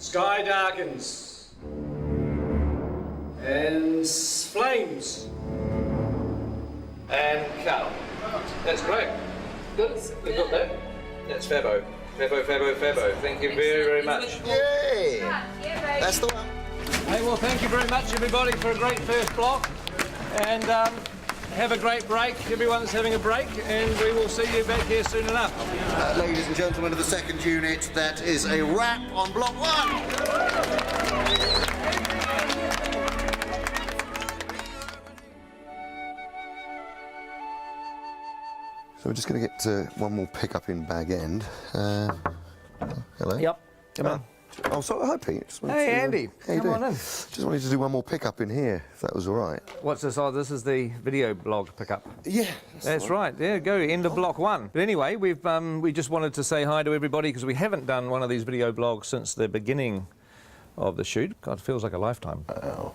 Sky darkens. And flames. And cut. That's great. Good. We've got that. That's Fabo. Fabo. Thank you very, very much. Yay! That's the one. Hey, well, thank you very much, everybody, for a great first block. And have a great break. Everyone's having a break, and we will see you back here soon enough. Ladies and gentlemen of the second unit, that is a wrap on block 1. So we're just going to get one more pick-up in Bag End. Hello. Yep. Come on. Oh, so hi, Pete. Hey, Andy. How you Come doing? on in. Just wanted to do one more pick-up in here, if that was all right. What's this? Oh, this is the video blog pickup. Yeah. That's right. There you go. End of block 1. But anyway, we just wanted to say hi to everybody because we haven't done one of these video blogs since the beginning of the shoot. God, it feels like a lifetime. Oh.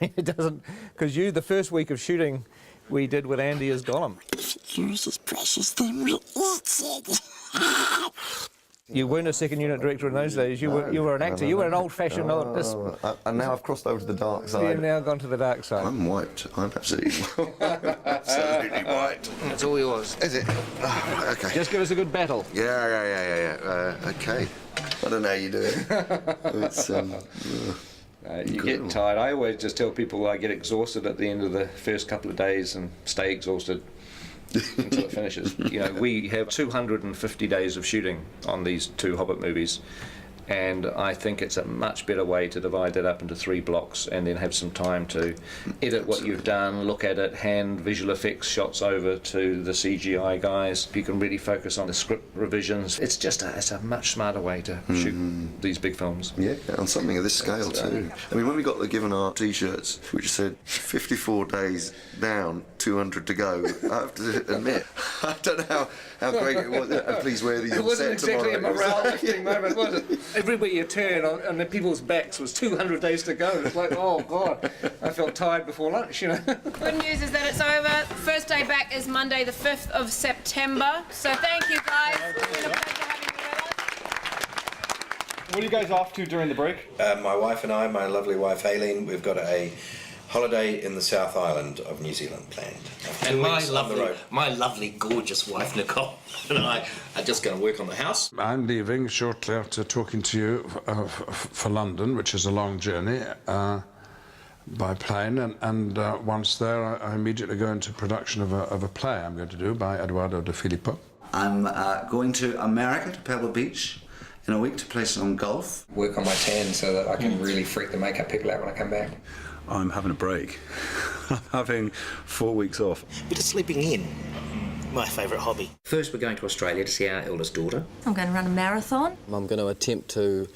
It doesn't, because the first week of shooting, we did with Andy as Gollum. Here's this precious thing we eat. You weren't a second unit director in those days. You were an actor. You were an old-fashioned. And now I've crossed over to the dark side. You've now gone to the dark side. I'm wiped. I'm absolutely wiped. That's all yours. Is it? Oh, okay. Just give us a good battle. Yeah. Okay. I don't know how you do it. It's You get tired. I always just tell people I get exhausted at the end of the first couple of days and stay exhausted until it finishes. We have 250 days of shooting on these 2 Hobbit movies, and I think it's a much better way to divide that up into 3 blocks and then have some time to edit what you've done, look at it, hand visual effects shots over to the CGI guys. You can really focus on the script revisions. It's a much smarter way to shoot these big films. Yeah, on something of this scale too. I mean, when we got the given our T-shirts, which said 54 days down, 200 to go, I have to admit, I don't know how great it was. Please wear these on set tomorrow. It wasn't exactly a morale-lifting moment, was it? Everywhere you turn on the people's backs was 200 days to go. It's like, oh God, I felt tired before lunch, Good news is that it's over. First day back is Monday the 5th of September. So thank you guys. It's been a pleasure having you with us. What are you guys off to during the break? My wife and I, my lovely wife Aileen, we've got a holiday in the South Island of New Zealand planned. And my lovely, gorgeous wife Nicole and I are just going to work on the house. I'm leaving shortly after talking to you for London, which is a long journey, by plane, and once there I immediately go into production of a play I'm going to do by Eduardo de Filippo. I'm going to America, to Pebble Beach, in a week to play some golf. Work on my tan so that I can really freak the makeup people out when I come back. I'm having a break. I'm having 4 weeks off. Bit of sleeping in. My favourite hobby. First, we're going to Australia to see our eldest daughter. I'm going to run a marathon. I'm going to attempt to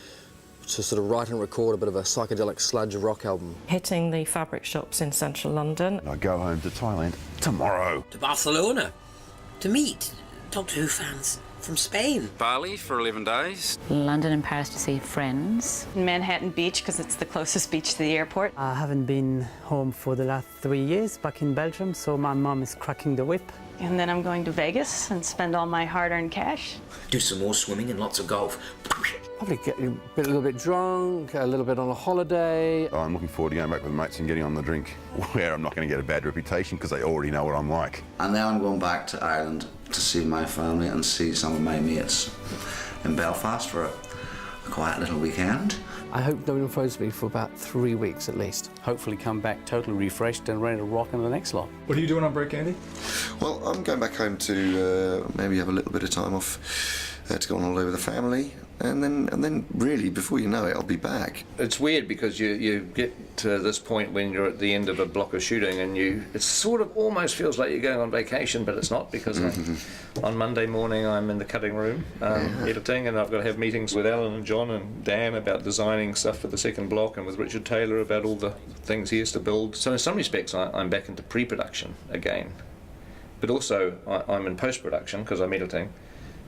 sort of write and record a bit of a psychedelic sludge rock album. Hitting the fabric shops in central London. I go home to Thailand tomorrow. To Barcelona. To meet Doctor Who fans from Spain. Bali for 11 days. London and Paris to see friends. Manhattan Beach, because it's the closest beach to the airport. I haven't been home for the last 3 years, back in Belgium, so my mum is cracking the whip. And then I'm going to Vegas and spend all my hard-earned cash. Do some more swimming and lots of golf. Probably get a little bit drunk, a little bit on a holiday. I'm looking forward to going back with mates and getting on the drink, where I'm not going to get a bad reputation because they already know what I'm like. And now I'm going back to Ireland to see my family and see some of my mates in Belfast for a quiet little weekend. I hope no one phones me for about 3 weeks at least. Hopefully come back totally refreshed and ready to rock in the next lot. What are you doing on break, Andy? Well, I'm going back home to maybe have a little bit of time off to go on holiday with the family, and then really, before you know it, I'll be back. It's weird because you get to this point when you're at the end of a block of shooting and it sort of almost feels like you're going on vacation, but it's not, because on Monday morning I'm in the cutting room editing, and I've got to have meetings with Alan and John and Dan about designing stuff for the second block, and with Richard Taylor about all the things he has to build. So in some respects I'm back into pre-production again, but also I'm in post-production because I'm editing.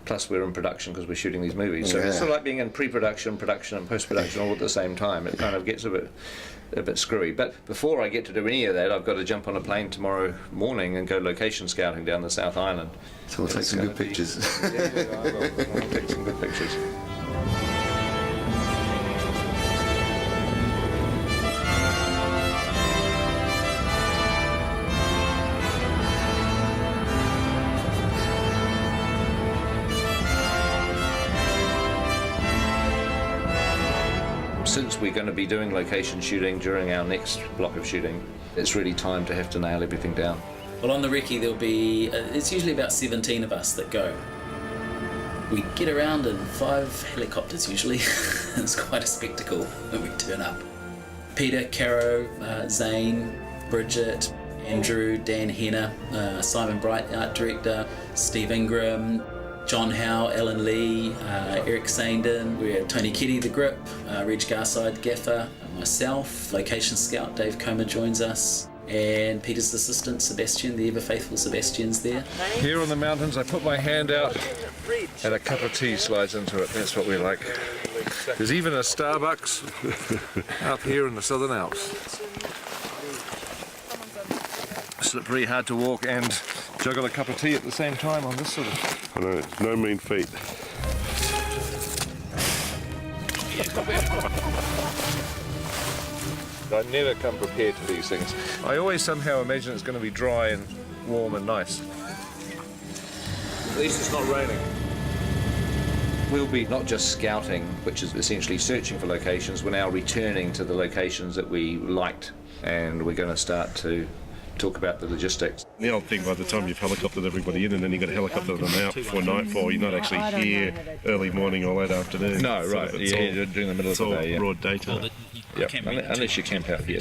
Plus we're in production because we're shooting these movies. So it's sort of like being in pre-production, production and post-production all at the same time. It kind of gets a bit screwy. But before I get to do any of that, I've got to jump on a plane tomorrow morning and go location scouting down the South Island. So we'll take some good pictures. Yeah, I will. I'll take some good pictures. Since we're going to be doing location shooting during our next block of shooting, it's really time to have to nail everything down. Well, on the recce there'll be, it's usually about 17 of us that go. We get around in 5 helicopters usually. It's quite a spectacle when we turn up. Peter, Caro, Zane, Bridget, Andrew, Dan Henner, Simon Bright, art director, Steve Ingram, John Howe, Alan Lee, Eric Sandin, we have Tony Keddy, the grip, Reg Garside, gaffer, myself, location scout Dave Comer joins us, and Peter's assistant Sebastian, the ever faithful Sebastian's there. Here on the mountains, I put my hand out and a cup of tea slides into it. That's what we like. There's even a Starbucks up here in the Southern Alps. Slippery, hard to walk and juggle a cup of tea at the same time on this sort of... I know, it's no mean feat. I never come prepared to these things. I always somehow imagine it's going to be dry and warm and nice. At least it's not raining. We'll be not just scouting, which is essentially searching for locations, we're now returning to the locations that we liked, and we're going to start to talk about the logistics. The old thing, by the time you've helicoptered everybody in and then you've got to helicopter them out before nightfall, you're not actually here early morning or late afternoon. No, right, yeah, during the middle of the day. It's all broad daytime. Yep. Unless you camp out here.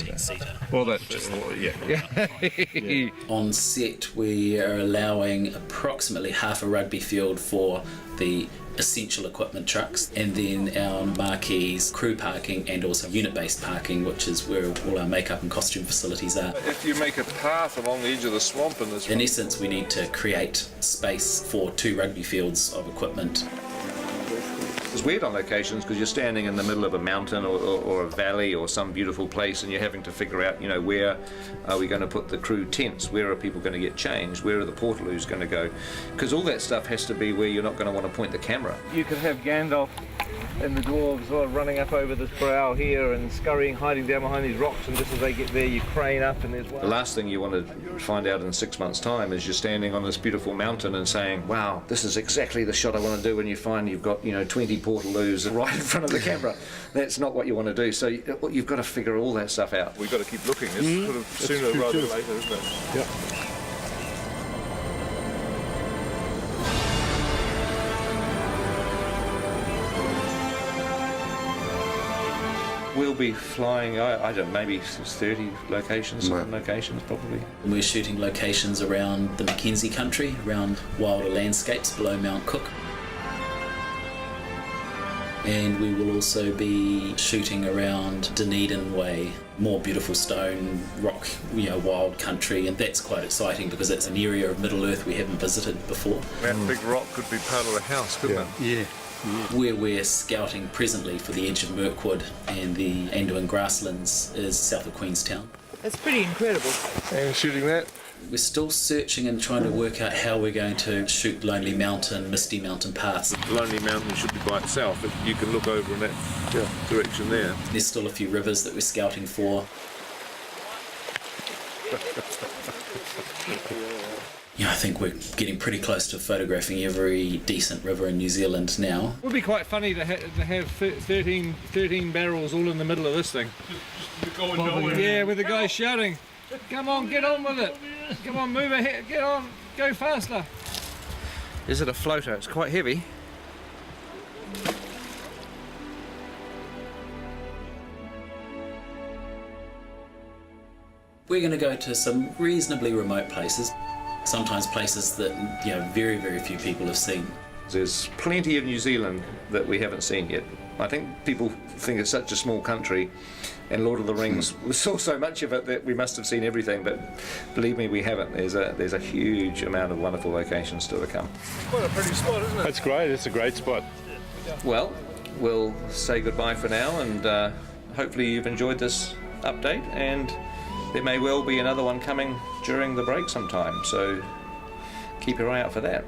Well, that just, yeah. On set, we are allowing approximately half a rugby field for the essential equipment trucks, and then our marquees, crew parking, and also unit-based parking, which is where all our makeup and costume facilities are. If you make a path along the edge of the swamp in this... In essence, we need to create space for 2 rugby fields of equipment. It's weird on locations because you're standing in the middle of a mountain or a valley or some beautiful place, and you're having to figure out, where are we going to put the crew tents? Where are people going to get changed? Where are the portaloos going to go? Because all that stuff has to be where you're not going to want to point the camera. You could have Gandalf and the dwarves running up over this brow here and scurrying, hiding down behind these rocks, and just as they get there, you crane up and there's one. The last thing you want to find out in 6 months' time is you're standing on this beautiful mountain and saying, wow, this is exactly the shot I want to do, and you find you've got, 20 portaloos right in front of the camera. That's not what you want to do, so you've got to figure all that stuff out. We've got to keep looking. It's sort of sooner rather than later, isn't it? Yep. We'll be flying, I don't know, maybe 30 locations, some locations probably. We're shooting locations around the Mackenzie country, around wilder landscapes below Mount Cook. And we will also be shooting around Dunedin Way, more beautiful stone, rock, wild country, and that's quite exciting because it's an area of Middle Earth we haven't visited before. That big rock could be part of the house, couldn't it? Yeah. Where we're scouting presently for the edge of Mirkwood and the Anduin grasslands is south of Queenstown. It's pretty incredible. And shooting that? We're still searching and trying to work out how we're going to shoot Lonely Mountain, Misty Mountain paths. Lonely Mountain should be by itself, but you can look over in that direction there. There's still a few rivers that we're scouting for. I think we're getting pretty close to photographing every decent river in New Zealand now. It would be quite funny to have 13 barrels all in the middle of this thing. Yeah, with the guy shouting, come on, get on with it. Come on, move ahead, get on, go faster. Is it a floater? It's quite heavy. We're going to go to some reasonably remote places. Sometimes places that very, very few people have seen. There's plenty of New Zealand that we haven't seen yet. I think people think it's such a small country, and Lord of the Rings, we saw so much of it that we must have seen everything, but believe me, we haven't. There's a huge amount of wonderful locations still to come. Quite a pretty spot, isn't it? That's great, it's a great spot. Well, we'll say goodbye for now, and hopefully you've enjoyed this update, and there may well be another one coming during the break sometime, so keep your eye out for that.